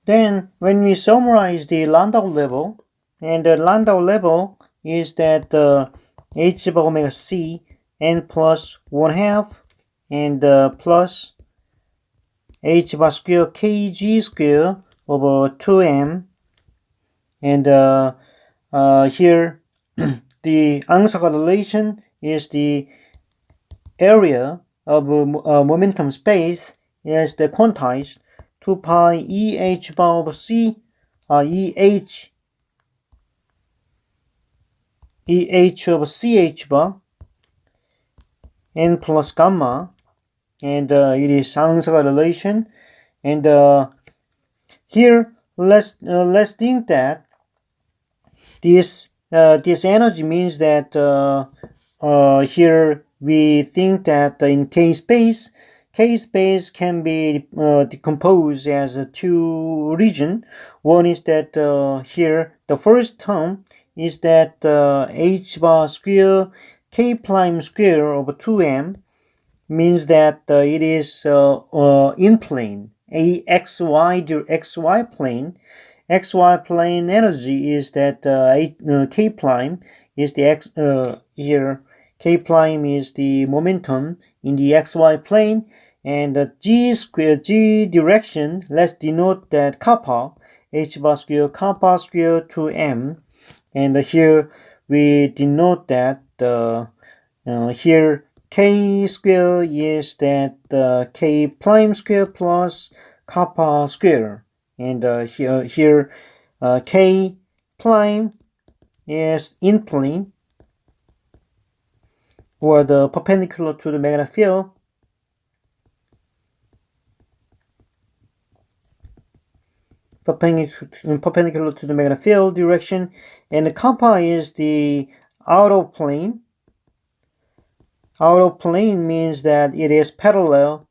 Then when we summarize the Landau level, and the Landau level is that h bar omega c n plus 1/2 and plus h bar square kg square over 2m, and here the Angsager relation is the area of momentum space is the quantized 2 pi eh bar over c eh over ch bar n plus gamma, and it is Angsager relation. And here let's think that this energy means that here we think that in K space can be decomposed as two regions. One is that here the first term is that h bar square k prime square over 2m means that it is in plane, a xy plane. XY plane energy is that k prime is the x here. K prime is the momentum in the xy plane, and the g direction, let's denote that kappa, h bar square kappa square to m, and here we denote that here k square is that k prime square plus kappa square, and here k prime is in plane or the perpendicular to the magnetic field, perpendicular to the magnetic field direction, and the kappa is the out of plane. Out of plane means that it is parallel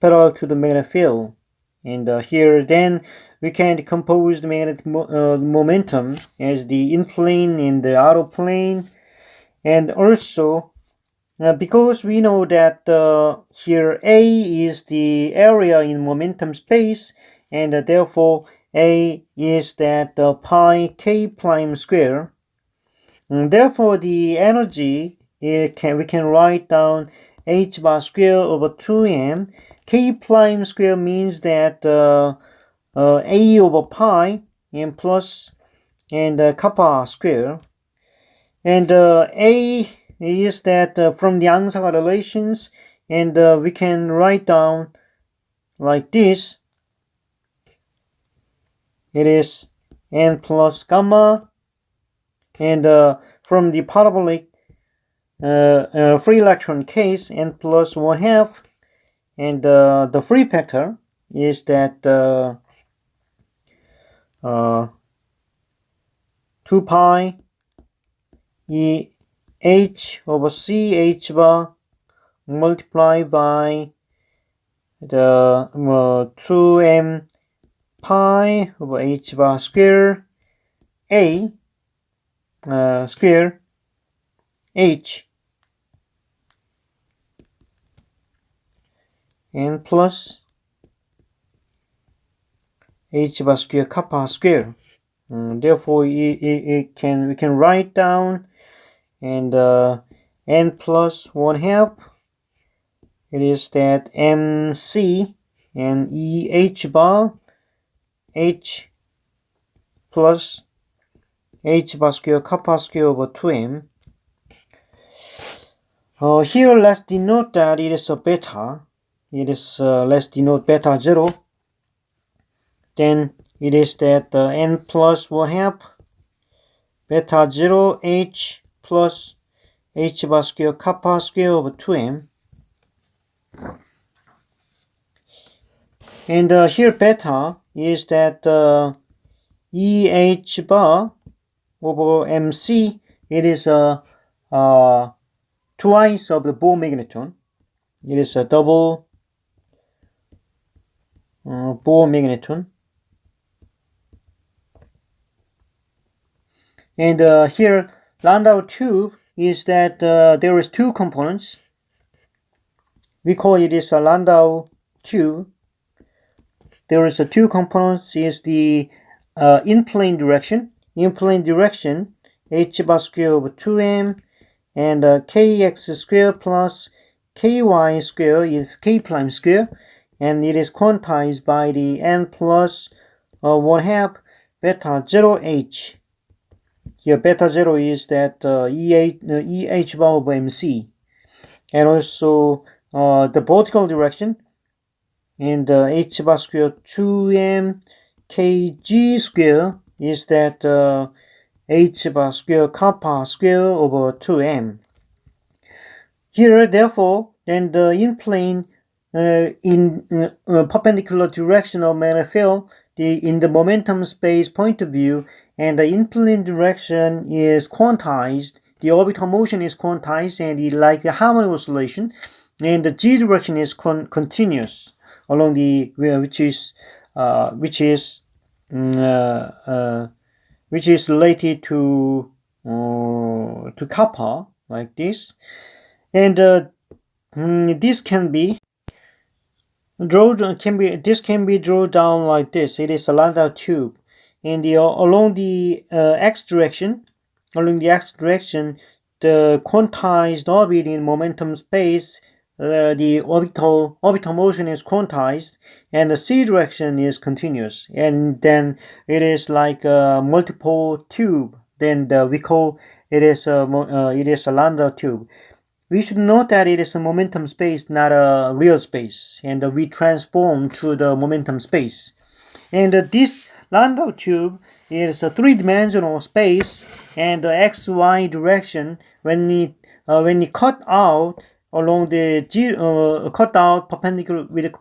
to the magnetic field. And here then we can decompose the magnetic momentum as the in plane and the out of plane. And also because we know that here A is the area in momentum space, and therefore A is that pi k prime square. And therefore the energy we can write down h bar square over 2m. K prime square means that a over pi and plus and kappa square, and a is that from the Angsager relations, and we can write down like this. It is n plus gamma, and from the parabolic free electron case, n plus 1/2, and the free factor is that 2 pi e h over c h bar multiplied by the 2m pi over h bar square a square h, and plus h bar square kappa square. Therefore we can write down, and n plus 1/2, it is that mc and eh bar h plus h bar square kappa square over 2m. Here let's denote that it is a beta. It is let's denote beta 0. Then it is that n plus 1/2 beta 0 h plus h bar square kappa square over 2m. And here beta is that eh bar over mc. It is twice of the Bohr magneton. It is a double Bohr magneton. And here Landau 2 is that there is two components. We call it is a Landau 2. there is two components. Is the in plane direction. In plane direction, h bar square over 2m, and kx square plus ky square is k prime square, and it is quantized by the n plus 1/2 beta 0h. Here beta 0 is that eh bar over mc. And also the vertical direction, and h bar square 2m kg square is that h bar square kappa square over 2m. Here, therefore, then the in plane in perpendicular direction of magnetic field, in the momentum space point of view, and the in plane direction is quantized. The orbital motion is quantized, and it like the harmonic oscillation, and the g direction is continuous along the which is related to kappa, like this, and this can be drawn down like this. It is a Landau tube, and along the x direction, the quantized orbit in momentum space, the orbital motion is quantized, and the c direction is continuous, and then it is like a multiple tube. Then we call it is a Landau tube. We should note that it is a momentum space, not a real space, and we transform to the momentum space. And this Landau tube is a three-dimensional space, and the xy direction, when we cut out along the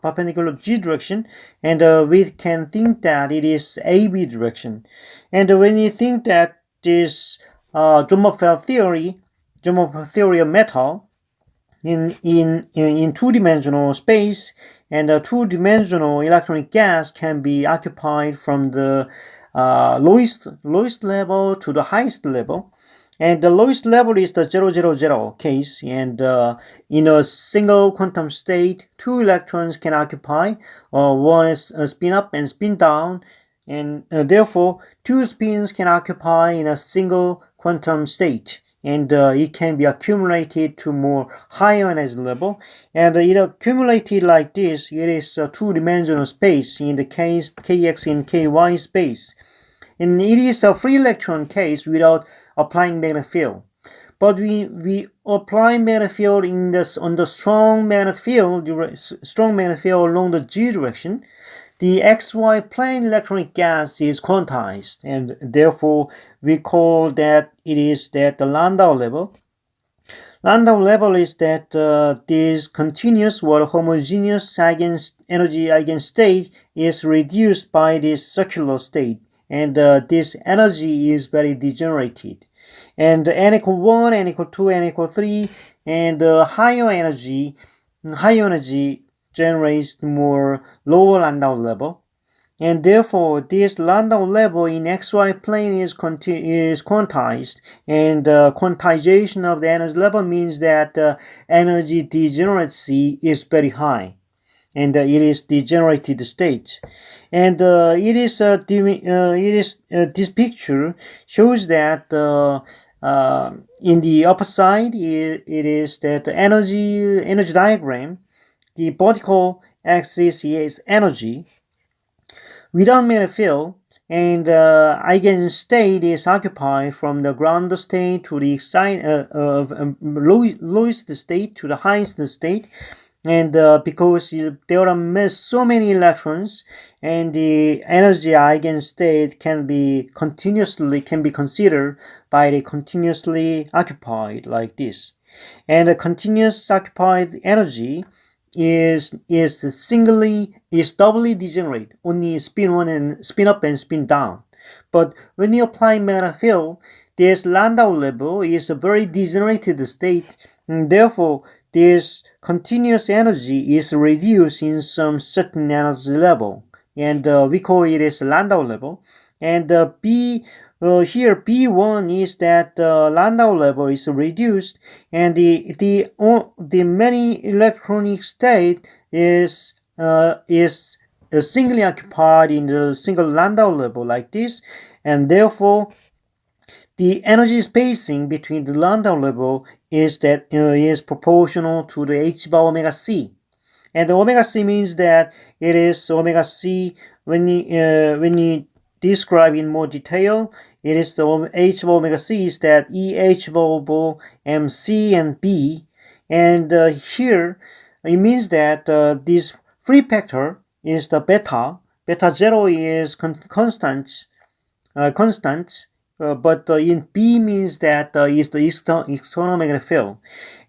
perpendicular g direction, and we can think that it is AB direction. And when you think that this Sommerfeld theory of metal in two-dimensional space, and a two-dimensional electronic gas can be occupied from the lowest level to the highest level, and the lowest level is the 000 case, and in a single quantum state, two electrons can occupy. One is spin up and spin down, and therefore two spins can occupy in a single quantum state, and it can be accumulated to more higher energy level, and it accumulated like this. It is a two-dimensional space in the case kx and ky space, and it is a free electron case without applying magnetic field. But we apply magnetic field on the strong magnetic field along the g direction. The xy plane electronic gas is quantized, and therefore we call that it is that the Landau level. Landau level is that this continuous or homogeneous energy eigenstate is reduced by this circular state, and this energy is very degenerated. And n equal 1, n equal 2, n equal 3, and higher energy generates more lower Landau level, and therefore this Landau level in xy plane is quantized, and quantization of the energy level means that energy degeneracy is very high, and it is degenerated state, and this picture shows that in the upper side it is that the energy diagram. The vertical axis is energy without magnetic field, and eigenstate is occupied from the ground state to the lowest state to the highest state, and because there are so many electrons, and the energy eigenstate can be considered by the continuously occupied like this, and the continuous occupied energy is doubly degenerate, only spin up and spin down. But when you apply magnetic field, this Landau level is a very degenerated state, and therefore this continuous energy is reduced in some certain energy level, and we call it as Landau level. And here B1 is that Landau level is reduced, and the many electronic state is singly occupied in the single Landau level like this, and therefore the energy spacing between the Landau level is proportional to the h bar omega c. And omega c means that it is omega c when you describe in more detail. It is the h of omega c is that EH over MC and B. And here it means that this free factor is the beta. Beta 0 is constant, but in B means that is the external magnetic field.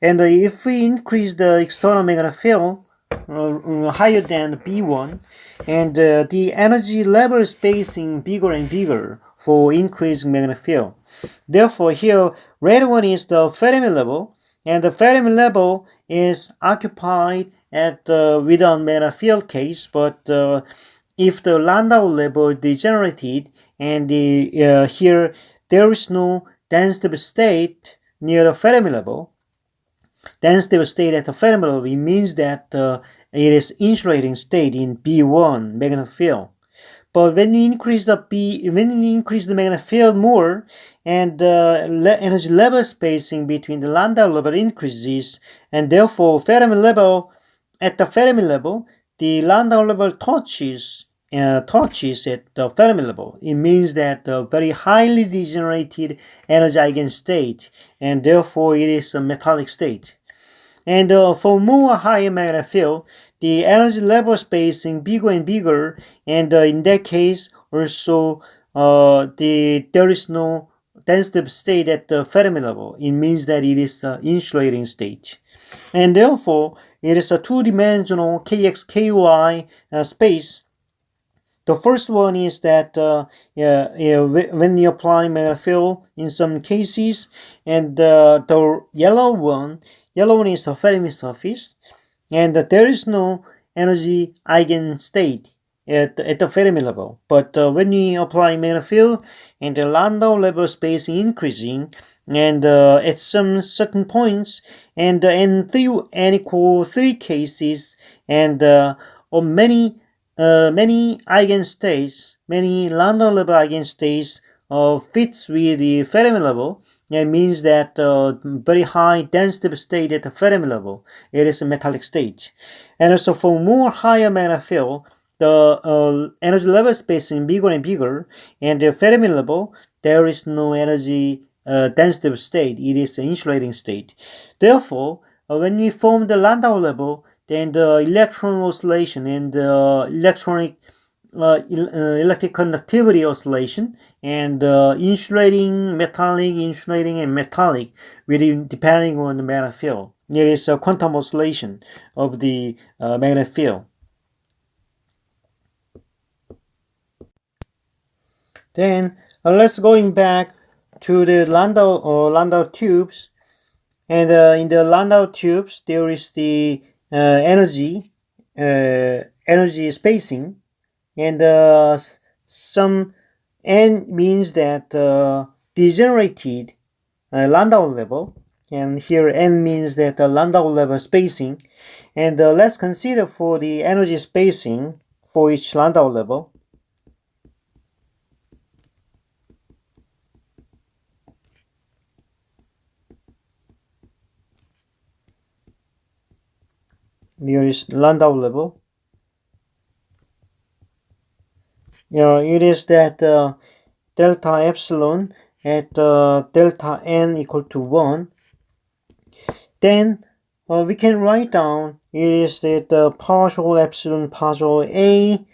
And if we increase the external magnetic field higher than B1, and the energy level spacing bigger and bigger for increasing magnetic field. Therefore, here red one is the Fermi level, and the Fermi level is occupied at without magnetic field case. But if the Landau level degenerated, and here there is no dense state near the Fermi level, dense state at the Fermi level, it means that it is insulating state in B1 magnetic field. But when you increase the magnetic field more, and energy level spacing between the Landau level increases, and therefore at the Fermi level, the Landau level touches at the Fermi level. It means that the very highly degenerated energy eigenstate, and therefore it is a metallic state. And for more higher magnetic field, the energy level spacing bigger and bigger, and in that case also there is no dense state at the Fermi level. It means that it is an insulating state, and therefore it is a two-dimensional kx ky space. The first one is that when you apply magnetic field in some cases, and the yellow one is the Fermi surface, and there is no energy eigenstate at the Fermi level. But when we apply magnetic field and the Landau level spacing increasing, and at some certain points, and in n equal 3 cases, and on many eigenstates, many Landau level eigenstates fits with the Fermi level. It means that very high density state at the Fermi level, it is a metallic state. And also for more higher magnetic field, the energy level spacing bigger and bigger, and the Fermi level, there is no energy density state. It is an insulating state. Therefore, when we form the Landau level, then the electron oscillation and the electric conductivity oscillation, and insulating, and metallic, depending on the magnetic field. It is a quantum oscillation of the magnetic field. Then let's going back to the Landau tubes, and in the Landau tubes there is the energy spacing, and some n means that degenerated Landau level, and here n means that the Landau level spacing. And let's consider for the energy spacing for each Landau level. Here is Landau level. It is that delta epsilon at delta n equal to 1. Then we can write down it is that partial epsilon partial a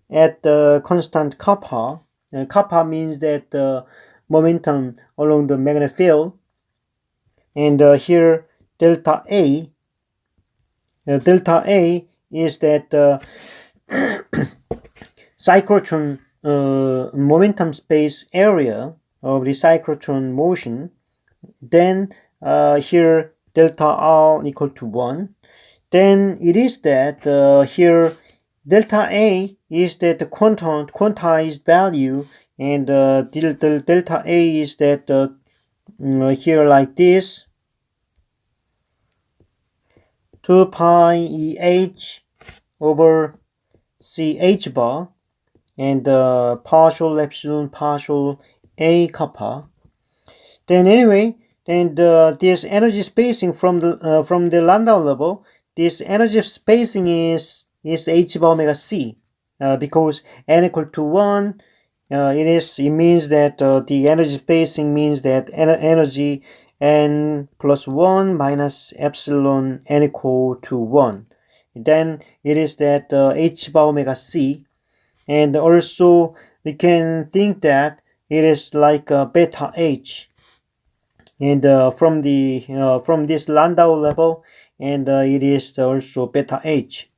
at the constant kappa. Kappa means that the momentum along the magnetic field, and here delta a is that cyclotron momentum space area of the cyclotron motion. Then here delta r equal to 1. Then it is that here delta a is that the quantized value, and delta a is that here like this, 2 pi eh over C H bar and partial epsilon partial A kappa. Then anyway, and this energy spacing from the Landau level, this energy spacing is h bar omega c, because n equal to 1. It means that the energy spacing means that energy n plus 1 minus epsilon n equal to 1. Then it is that h bar omega c, and also we can think that it is like beta h, and from this Landau level, and it is also beta h.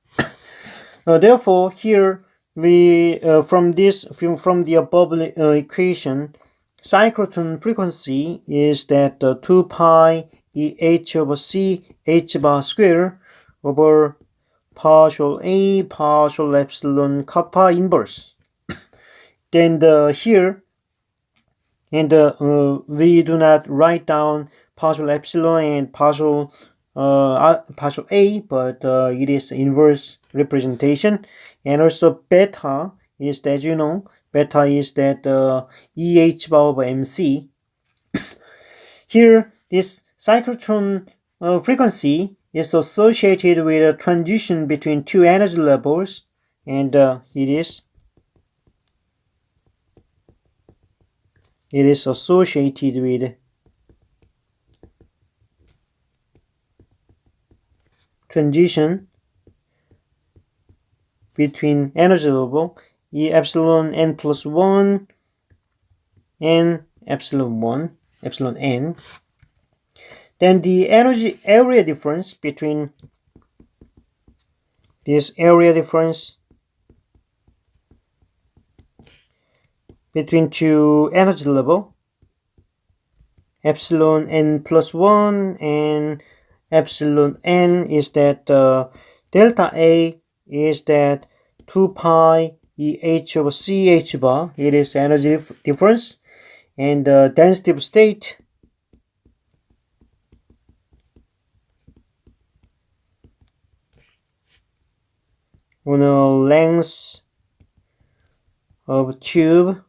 Therefore, here we from the above equation, cyclotron frequency is that 2 pi e h over c h bar square over partial a partial epsilon kappa inverse. Then here, and we do not write down partial epsilon and partial a, but it is inverse representation. And also beta is that, beta is that eh bar over mc. Here, this cyclotron frequency is associated with a transition between two energy levels, and it is associated with transition between energy level E epsilon n plus 1 and epsilon 1, epsilon n. Then the energy area difference between this area difference between two energy level, epsilon n plus 1 and epsilon n, is that delta A is that 2 pi e h over c h bar. It is energy difference, and density of state on a length of tube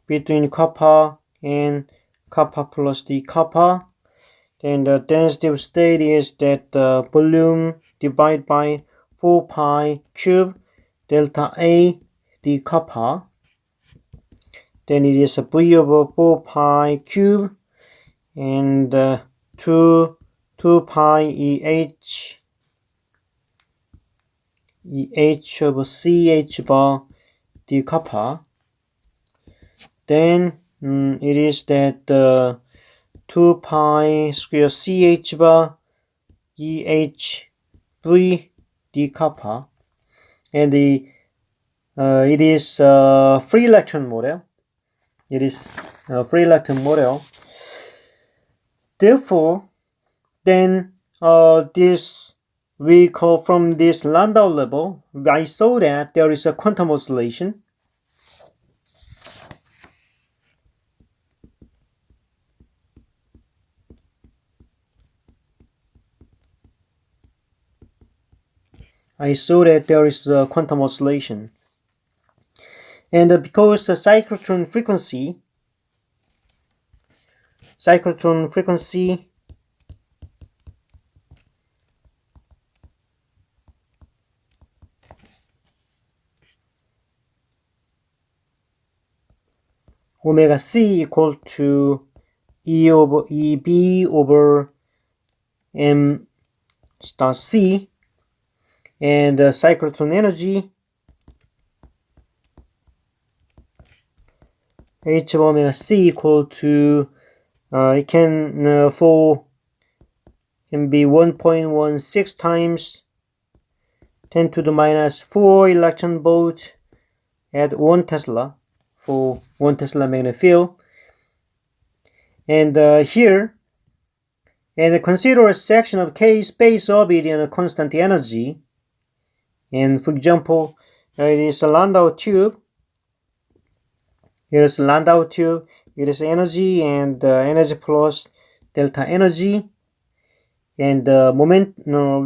between kappa and kappa plus d kappa. Then the density of state is that volume divided by 4 pi cube delta A d kappa. Then it is a V over 4 pi cube and 2 pi eh over ch bar d kappa. Then it is that 2 pi square ch bar eh v d kappa, and it is free electron model. It is a free electron model. Therefore, then this we call from this Landau level, I saw that there is a quantum oscillation. I saw that there is a quantum oscillation. And because the cyclotron frequency omega c equal to E over EB over M star C, and cyclotron energy H of omega c equal to it can be 1.16 times 10 to the minus 4 electron volt at 1 Tesla for 1 Tesla magnetic field. And here, and consider a section of K space orbit in a constant energy. And for example, it is a Landau tube. Here is a Landau tube. It is energy and energy plus delta energy. and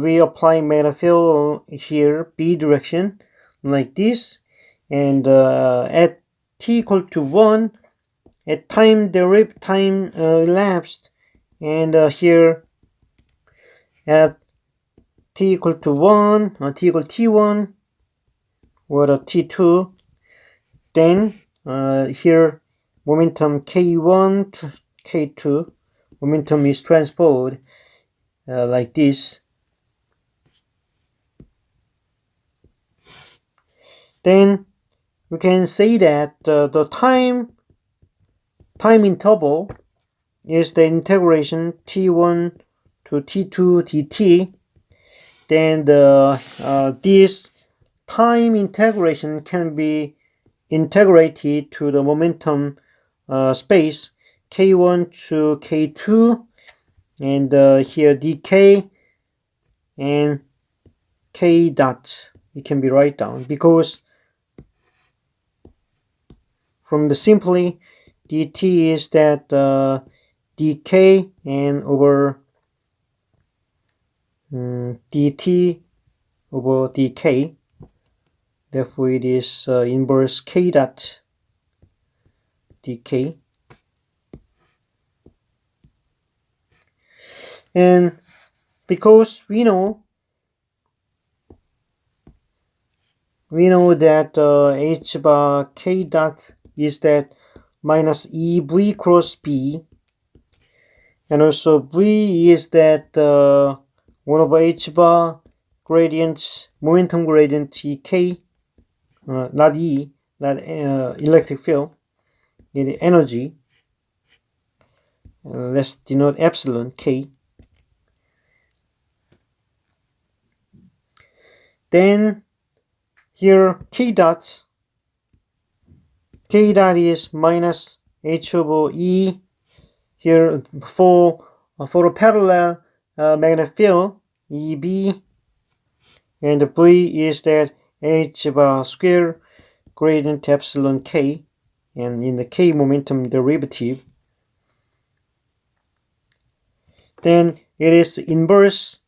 we apply magnetic field here, B direction, like this, and at t equal to 1, at time elapsed, and here at t equal to 1, t equal to t1 or t2, then here momentum k1 to k2, momentum is transferred like this. Then we can say that the time interval is the integration t1 to t2 dt. Then this time integration can be integrated to the momentum space k1 to k2, and here dk and k dot. It can be write down because from the simply dt is that dk and over dt over dk. Therefore, it is inverse k dot dk. And because we know that h bar k dot is that minus ev cross b, and also v is that 1 over h bar gradient, momentum gradient ek, not E, not electric field, in energy. Let's denote epsilon K. Then here K dot is minus H over E. Here for a parallel magnetic field EB, and V is that H bar square gradient epsilon K, and in the K momentum derivative. Then it is inverse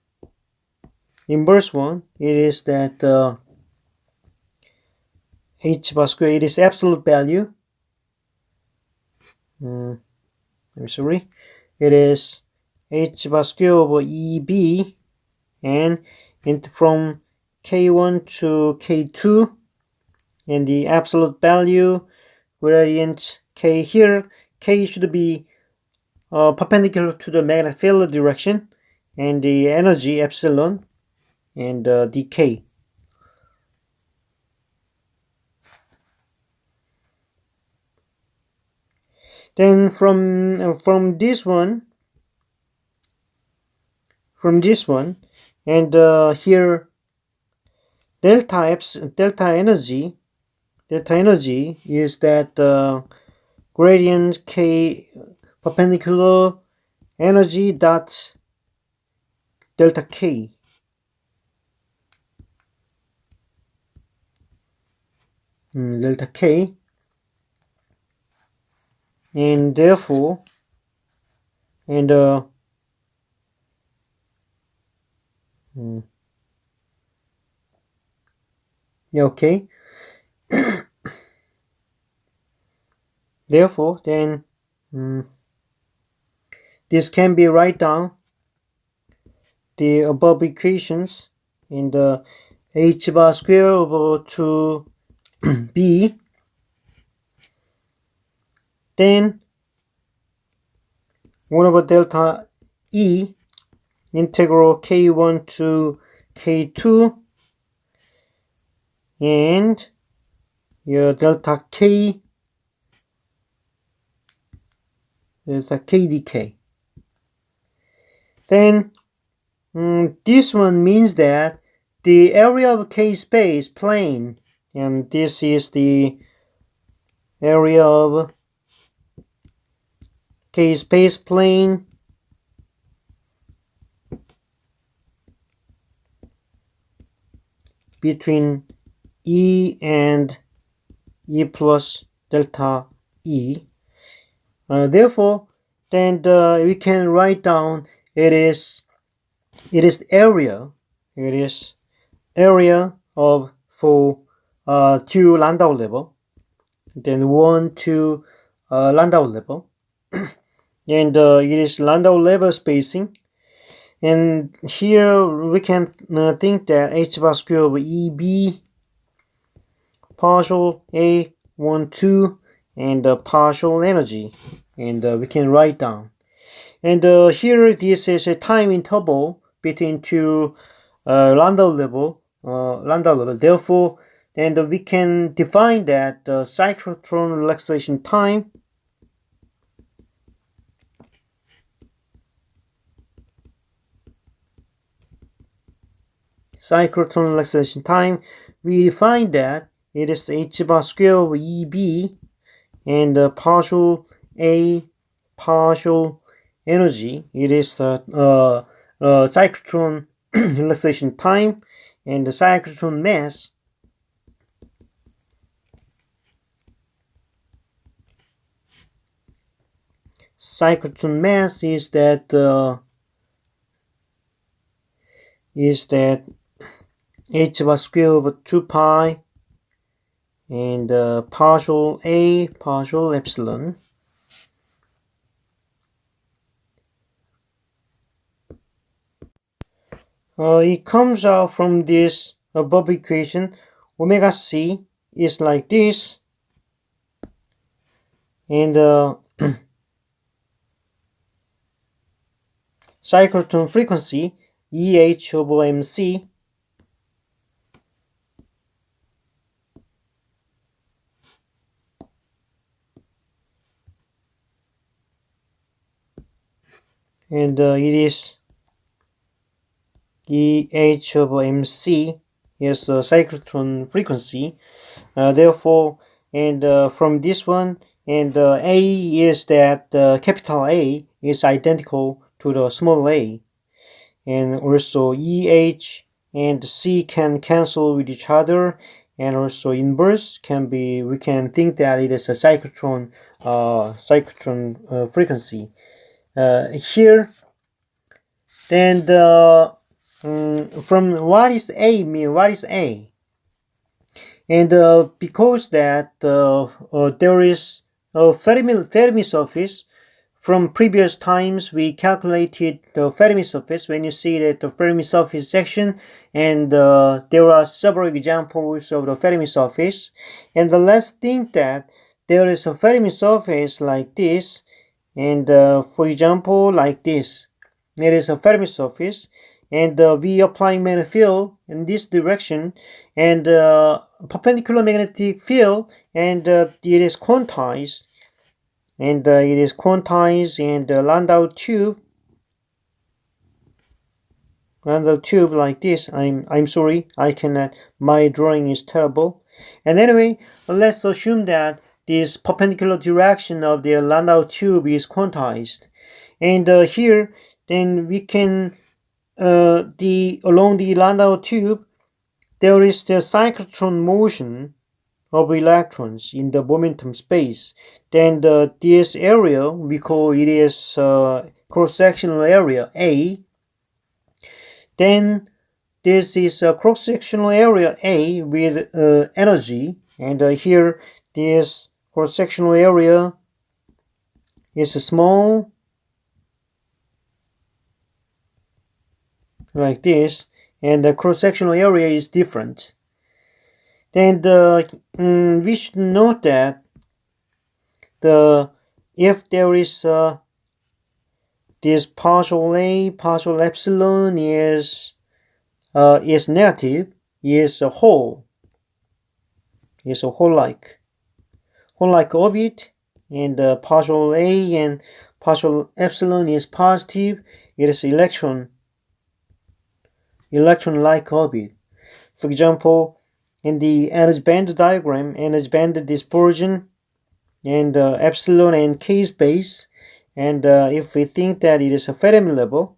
one. It is that h bar square. It is absolute value. I'm sorry. It is h bar square over EB, and from K1 to K2, and the absolute value gradient K here. K should be perpendicular to the magnetic field direction, and the energy epsilon and dk. Then from this one, and here delta energy is that gradient k perpendicular energy dot delta k. Delta k, and therefore, and okay. Therefore, then this can be write down the above equations in the h bar square over 2b. Then 1 over delta E integral k1 to k2, and your delta k dk. Then this one means that the area of k space plane, and this is the area of k space plane between E and E plus delta E. Therefore, then we can write down it is it is area. It is area of for 2 Landau level, then 1 to Landau level, and it is Landau level spacing. And here we can think that h bar square of EB partial A 1 2 and partial energy, and we can write down. And here this is a time interval between 2 Landau level. Therefore, and we can define that cyclotron relaxation time we define that it is h bar square of EB and partial A partial energy. It is the cyclotron relaxation time, and the cyclotron mass is that h bar square over 2 pi and partial A partial epsilon. It comes out from this above equation. Omega c is like this, and cyclotron frequency EH over MC and it is EH over MC is cyclotron frequency. Therefore, and from this one, and A is that capital A is identical to the small a, and also EH and C can cancel with each other, and also inverse can be, we can think that it is a cyclotron frequency. Here, then from what is A mean? What is A? And because that there is a Fermi surface. From previous times, we calculated the Fermi surface. When you see that the Fermi surface section, and there are several examples of the Fermi surface, and let's think that there is a Fermi surface like this, and for example, like this, there is a Fermi surface, and we apply magnetic field in this direction, and perpendicular magnetic field, and it is quantized. And it is quantized, and the Landau tube like this. I'm sorry, I cannot. My drawing is terrible. And anyway, let's assume that this perpendicular direction of the Landau tube is quantized, and here then we can along the Landau tube there is the cyclotron motion of electrons in the momentum space. Then this area we call it is cross-sectional area A. Then this is a cross-sectional area A with energy, and here this cross-sectional area is small like this, and the cross-sectional area is different. Then we should note that if there is this partial A partial epsilon is negative, is a hole like orbit, and partial A and partial epsilon is positive, it is electron-like orbit. For example, in the energy band diagram, energy band dispersion, and epsilon and k space, and if we think that it is a Fermi level,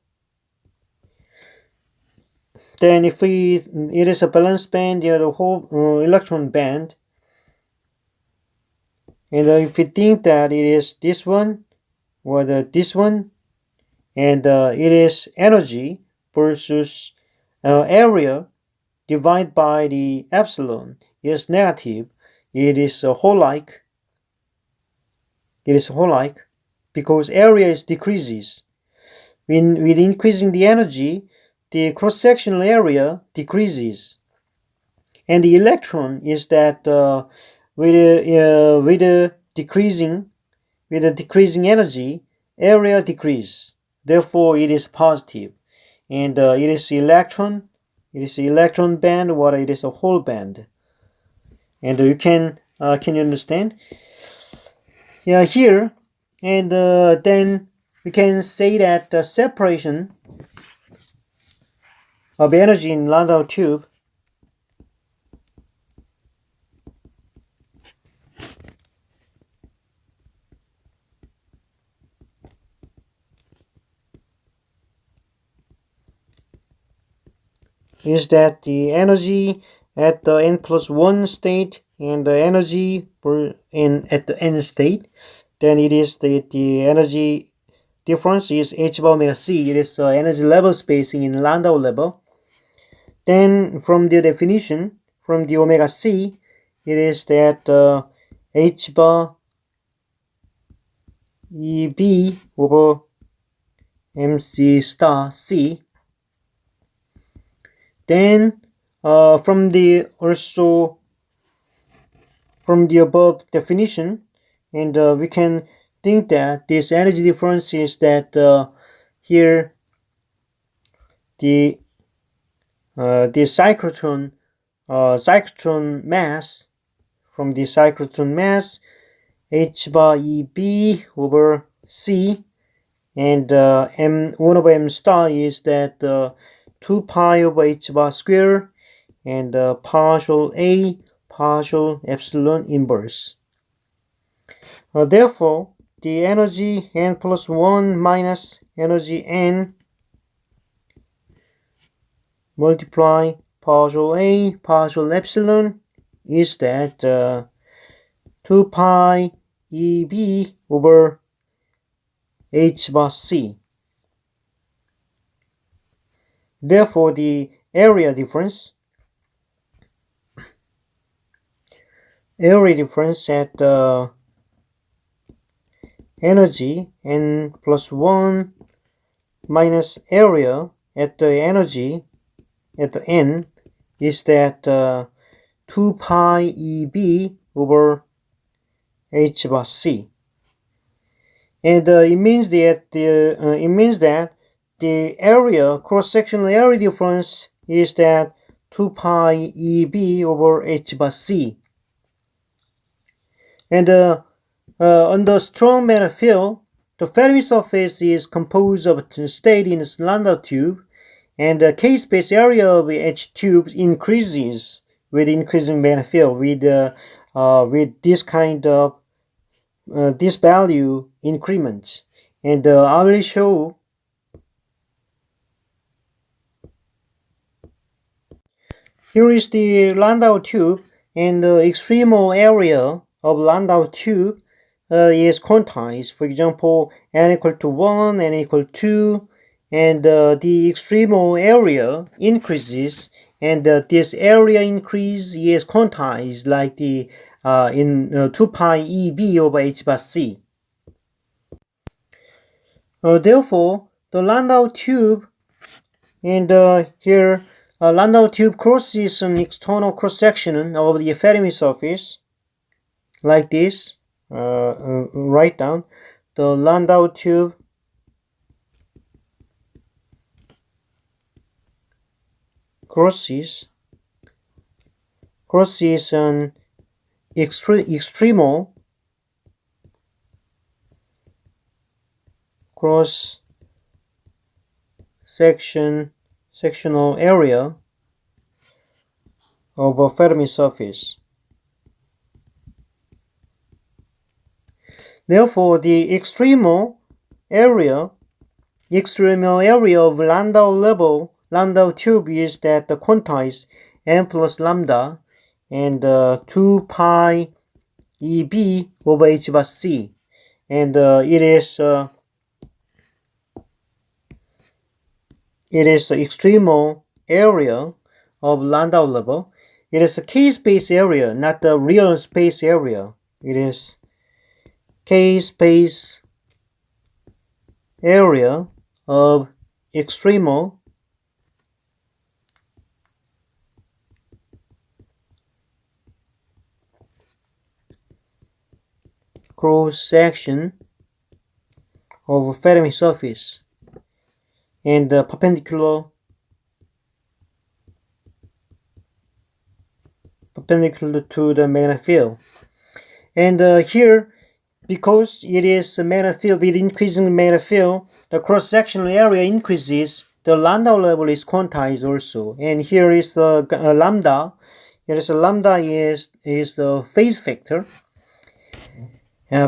then if it is a valence band, the whole electron band, and if we think that it is this one or this one, and it is energy, versus area divided by the epsilon is negative. It is a whole like. It is a whole like because area decreases. With increasing the energy, the cross-sectional area decreases. And the electron is that with a decreasing energy, area decrease. Therefore, it is positive, and it is electron. It is electron band, or it is a hole band. And you can you understand? Yeah, here, and then we can say that the separation of energy in Landau tube is that the energy at the n+1 state and the energy at the n state, then it is the energy difference is h bar omega c. It is energy level spacing in Landau level. Then from the definition, from the omega c, it is that h bar EB over mc star c. Then from the above definition, and we can think that this energy difference is that here the cyclotron mass, from the cyclotron mass, h bar EB over c, and m 1 over m star is that 2 pi over h bar square, and partial a partial epsilon inverse. Therefore, the energy n+1 minus energy n multiply partial a partial epsilon is that 2 pi EB over h bar c. Therefore, the area difference at energy n+1 minus area at the energy at the n is that 2 pi EB over h bar c. And it means that the area, cross-sectional area difference is that 2 pi EB over h bar c. And under strong magnetic field, the Fermi surface is composed of a state in the Landau tube, and the K-space area of H tube increases with increasing magnetic field with this kind of this value increments. And I will show. Here is the Landau tube, and the extremal area of Landau tube is quantized. For example, n equal to 1, n equal to 2, and the extremal area increases, and this area increase is quantized like the in 2 pi EB over h bar c. Therefore, the Landau tube, and here Landau tube crosses an external cross-section of the Fermi surface, like this. Write down the Landau tube crosses an extremal sectional area of a Fermi surface. Therefore, the extremal area of Landau tube is that the quantized n plus lambda and 2 pi EB over h bar c, and it it is the extremal area of Landau level. It is a k-space area, not the real space area. It is k-space area of extremal cross-section of Fermi surface and perpendicular to the magnetic field. And here, because it is a magnetic field with increasing magnetic field, the cross-sectional area increases. The Landau level is quantized also. And here is the lambda. Here is the lambda is the phase factor.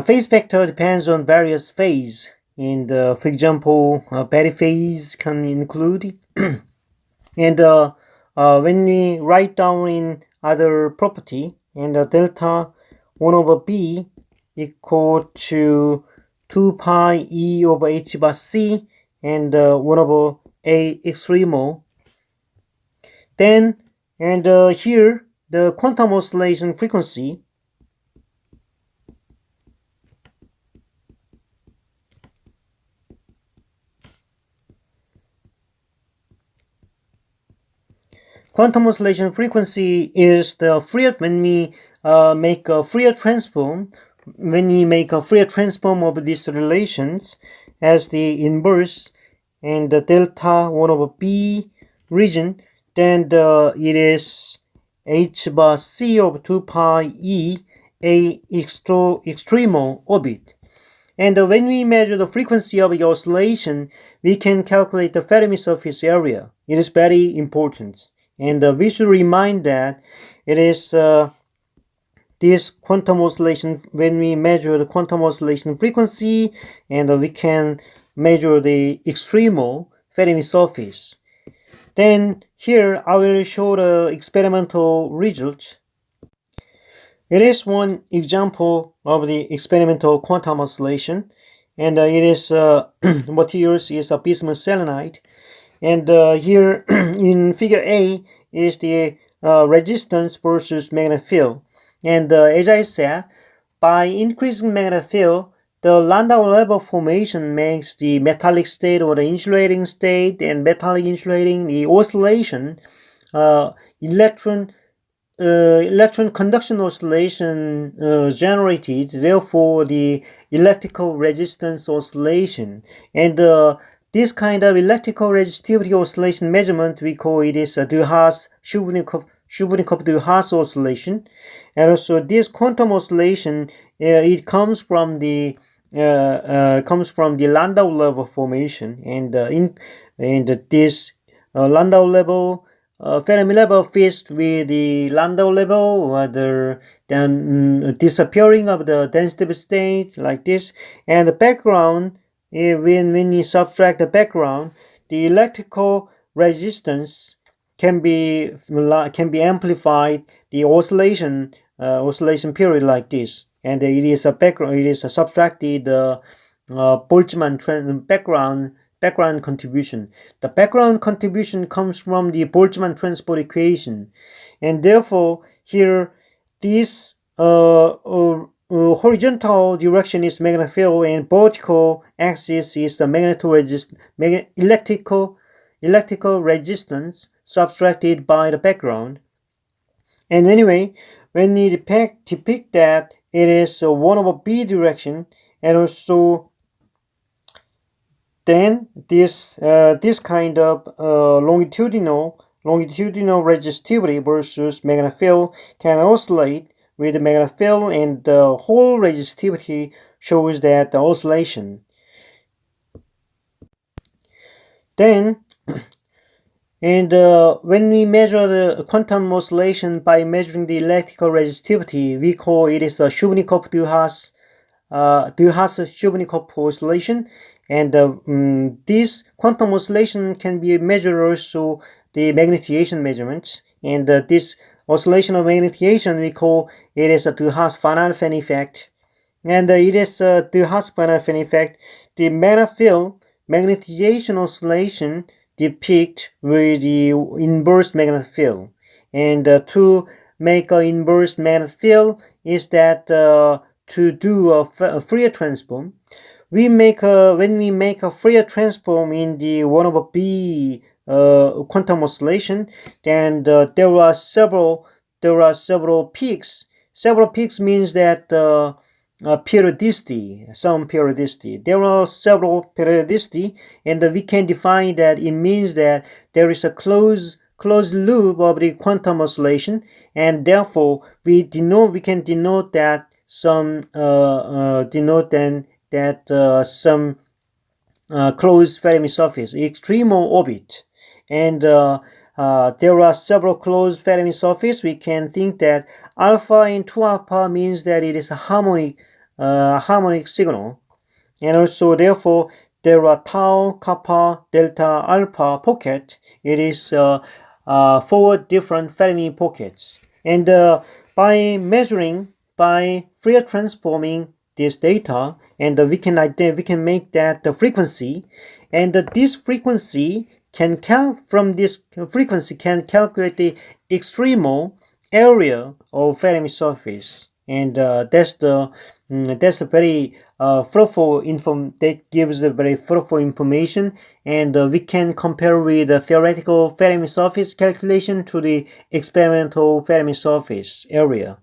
Phase factor depends on various phase. And for example, periphase can include. And when we write down in other property, and delta 1 over b equal to 2 pi e over h bar c and 1 over a extremal. Then, and here, the quantum oscillation frequency is the Fourier, when we make a Fourier transform, of these relations as the inverse and the delta 1 over b region, then it is h bar c of 2 pi e a extremal orbit. And when we measure the frequency of the oscillation, we can calculate the Fermi surface area. It is very important. And we should remind that it is this quantum oscillation, when we measure the quantum oscillation frequency, and we can measure the extremal Fermi surface. Then here I will show the experimental results. It is one example of the experimental quantum oscillation, and it is materials is a bismuth selenide. And here in figure A is the resistance versus magnetic field. And as I said, by increasing magnetic field, the Landau level formation makes the metallic state or the insulating state, and metallic insulating, the oscillation, electron conduction oscillation generated, therefore the electrical resistance oscillation. And this kind of electrical resistivity oscillation measurement, we call it is a de Haas-Cherenkov-de Haas oscillation. And also this quantum oscillation, it comes from the Landau level formation, and this Landau level, Fermi level fits with the Landau level, or then disappearing of the density state like this. And the background, when we subtract the background, the electrical resistance can be amplified, the oscillation period like this. And it is a background, it is a subtracted Boltzmann background contribution. The background contribution comes from the Boltzmann transport equation, and therefore here this horizontal direction is magnetic field, and vertical axis is the electrical resistance subtracted by the background. And anyway, when we depict that it is 1 over b direction, and also then this kind of longitudinal resistivity versus magnetic field can oscillate with the magnetic field, and the whole resistivity shows that the oscillation. Then, and when we measure the quantum oscillation by measuring the electrical resistivity, we call it is a Cherenkov-de Haas-Cherenkov oscillation. And this quantum oscillation can be measured also the magnetization measurements. And this oscillation of magnetization, we call it is a de Haas-Van Alphen effect. And it is a de Haas-Van Alphen effect. The magnetic field magnetization oscillation depict with the inverse magnetic field. And to make an inverse magnetic field is that to do a Fourier transform, when we make a Fourier transform in the 1 over b quantum oscillation, then there are several peaks. Several peaks means that periodicity, some periodicity. There are several periodicity, and we can define that it means that there is a closed loop of the quantum oscillation, and therefore we can denote that some some closed Fermi surface, extremal orbit, and there are several closed Fermi surface. We can think that alpha and 2 alpha means that it is a harmonic signal, and also therefore there are tau, kappa, delta, alpha pocket. It is 4 different Fermi pockets, and by Fourier transforming this data, and we can make that the frequency, and this frequency can from this frequency can calculate the extremal area of Fermi surface, and that's a very fruitful that gives a very fruitful information, and we can compare with the theoretical Fermi surface calculation to the experimental Fermi surface area.